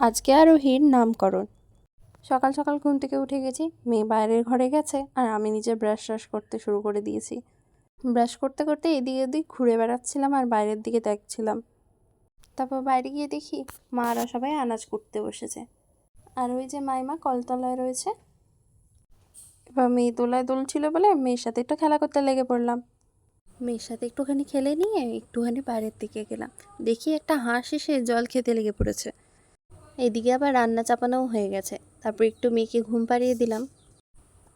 আজকে আরোহীর নামকরণ। সকাল সকাল ঘুম থেকে উঠে গেছি, মেয়ে বাইরের ঘরে গেছে আর আমি নিজে ব্রাশ করতে শুরু করে দিয়েছি। ব্রাশ করতে করতে এদিক ওদিক ঘুরে বেড়াচ্ছিলাম আর বাইরের দিকে দেখছিলাম। তারপর বাইরে গিয়ে দেখি মারা সবাই আনাজ কুটতে বসেছে, আর ওই যে মাইমা কলতলায় রয়েছে। এবার মেয়ে দোলায় দুলছিল বলে মেয়ের সাথে একটু খেলা করতে লেগে পড়লাম। মেয়ের সাথে একটুখানি খেলে নিয়ে একটুখানি বাইরের দিকে গেলাম, দেখি একটা হাঁস এসে জল খেতে লেগে পড়েছে। এদিকে আবার রান্না চাপানোও হয়ে গেছে। তারপর একটু মেয়েকে ঘুম পাড়িয়ে দিলাম।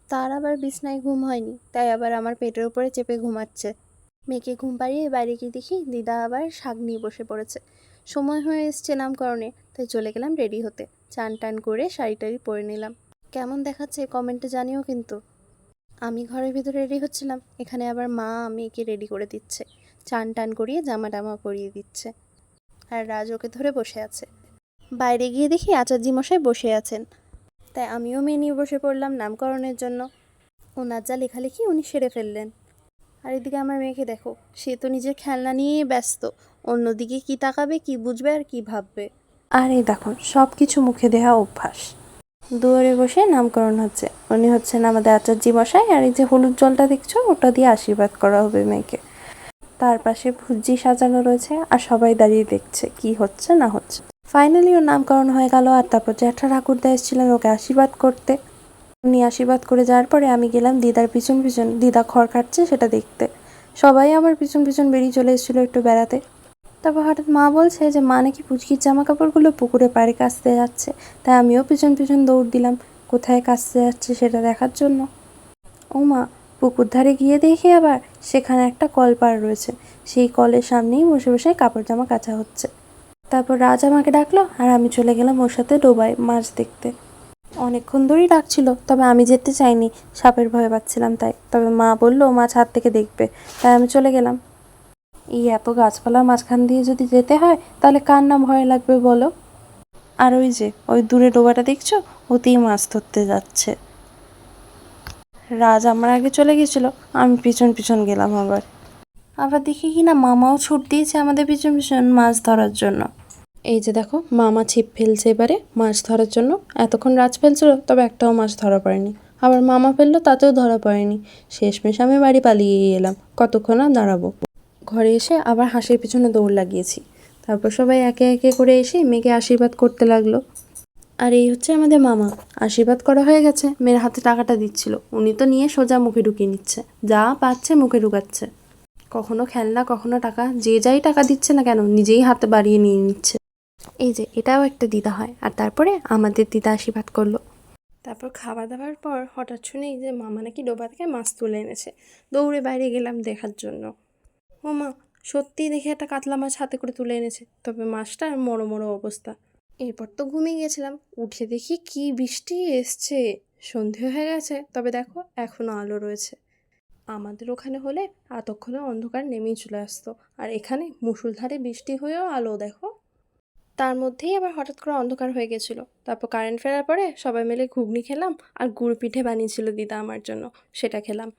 তার আবার বিছনায় ঘুম হয়নি, তাই আবার আমার পেটের উপরে চেপে ঘুমাচ্ছে। মেয়েকে ঘুম পাড়িয়ে বাইরে গিয়ে দেখি দিদা আবার শাক নিয়ে বসে পড়েছে। সময় হয়ে এসছে নামকরণে, তাই চলে গেলাম রেডি হতে। চান টান করে শাড়ি টাড়ি পরে নিলাম। কেমন দেখাচ্ছে কমেন্টে জানিও কিন্তু। আমি ঘরের ভিতরে রেডি হচ্ছিলাম, এখানে আবার মা মেয়েকে রেডি করে দিচ্ছে, চান টান করিয়ে জামা টামা পরিয়ে দিচ্ছে। আর রাজ ওকে ধরে বসে আছে। বাইরে গিয়ে দেখি আচার্য মশাই বসে আছেন, তাই আমিও মেয়ে নিয়ে বসে পড়লাম নামকরণের জন্য। ওনার যা লেখালেখি উনি সেরে ফেললেন। আর এদিকে আমার মেয়েকে দেখো, সে তো নিজের খেলনা নিয়েই ব্যস্ত, অন্যদিকে কি তাকাবে, কি বুঝবে আর কি ভাববে। আর এই দেখো সব কিছু মুখে দেওয়া অভ্যাস। দুয়ারে বসে নামকরণ হচ্ছে, উনি হচ্ছেন আমাদের আচার্য মশাই, আর এই যে হলুদ জলটা দেখছো ওটা দিয়ে আশীর্বাদ করা হবে মেয়েকে। তার পাশে ভুজি সাজানো রয়েছে আর সবাই দাঁড়িয়ে দেখছে কি হচ্ছে না হচ্ছে। ফাইনালি ওর নামকরণ হয়ে গেল, আর তারপর জ্যাঠা ঠাকুরদা এসেছিলেন ওকে আশীর্বাদ করতে। উনি আশীর্বাদ করে যাওয়ার পরে আমি গেলাম দিদার পিছন পিছন, দিদা খড় কাটছে সেটা দেখতে। সবাই আমার পিছন পিছন বেরিয়ে চলে এসেছিলো একটু বেড়াতে। তারপর হঠাৎ মা বলছে যে মা নাকি পুচকির জামা কাপড়গুলো পুকুরে পাড়ে কাচতে যাচ্ছে, তাই আমিও পিছন পিছন দৌড় দিলাম কোথায় কাচতে যাচ্ছে সেটা দেখার জন্য। ও মা, পুকুর ধারে গিয়ে দেখি আবার সেখানে একটা কল পাড় রয়েছে, সেই কলের সামনেই বসে বসে কাপড় জামা কাচা হচ্ছে। তারপর রাজ আমাকে ডাকলো আর আমি চলে গেলাম ওর সাথে ডোবায় মাছ দেখতে। অনেকক্ষণ ধরেই ডাকছিল, তবে আমি যেতে চাইনি, সাপের ভয় পাচ্ছিলাম তাই। তবে মা বললো মাছ হাত থেকে দেখবে, তাই আমি চলে গেলাম। এই এত গাছপালার মাঝখান দিয়ে যদি যেতে হয় তাহলে কার না ভয় লাগবে বলো। আর ওই যে ওই দূরে ডোবাটা দেখছো, ওতেই মাছ ধরতে যাচ্ছে। রাজ আমার আগে চলে গেছিল, আমি পিছন পিছন গেলাম। আবার দেখি কি না মামাও ছুট দিয়েছে আমাদের পিছন পিছন মাছ ধরার জন্য। এই যে দেখো মামা ছিপ ফেলছে এবারে মাছ ধরার জন্য। এতক্ষণ রাজ ফেলছিল, তবে একটাও মাছ ধরা পড়েনি। আবার মামা ফেললো, তাতেও ধরা পড়েনি। শেষমেশ আমি বাড়ি পালিয়ে এলাম, কতক্ষণ আর দাঁড়াবো। ঘরে এসে আবার হাঁসের পিছনে দৌড় লাগিয়েছি। তারপর সবাই একে একে করে এসে মেয়েকে আশীর্বাদ করতে লাগলো। আর এই হচ্ছে আমাদের মামা। আশীর্বাদ করা হয়ে গেছে, মেয়ের হাতে টাকাটা দিচ্ছিল, উনি তো নিয়ে সোজা মুখে ঢুকিয়ে নিচ্ছে, যা পাচ্ছে মুখে ঢুকাচ্ছে। কখনো খেলনা কখনো টাকা, যে যাই টাকা দিচ্ছে না কেন নিজেই হাতে বাড়িয়ে নিয়ে নিচ্ছে। এই যে এটাও একটা দিদা হয়। আর তারপরে আমাদের দিদা আশীর্বাদ করলো। তারপর খাওয়া দাওয়ার পর হঠাৎ শুনি যে মামা নাকি ডোবা থেকে মাছ তুলে এনেছে। দৌড়ে বাইরে গেলাম দেখার জন্য। ও মা, সত্যিই দেখে একটা কাতলা মাছ হাতে করে তুলে এনেছে, তবে মাছটার মরো মরো অবস্থা। এরপর তো ঘুমিয়ে গেছিলাম, উঠে দেখি কি বৃষ্টি এসছে। সন্ধে হয়ে গেছে, তবে দেখো এখনো আলো রয়েছে। আমাদের ওখানে হলে এতক্ষণে অন্ধকার নেমেই চলে আসতো, আর এখানে মুষলধারে বৃষ্টি হয়েও আলো দেখো। তার মধ্যেই আবার হঠাৎ করে অন্ধকার হয়ে গেছিল। তারপর কারেন্ট ফেরার পরে সবাই মিলে ঘুগনি খেলাম, আর গুড় পিঠে বানিয়েছিল দিদা আমার জন্য, সেটা খেলাম।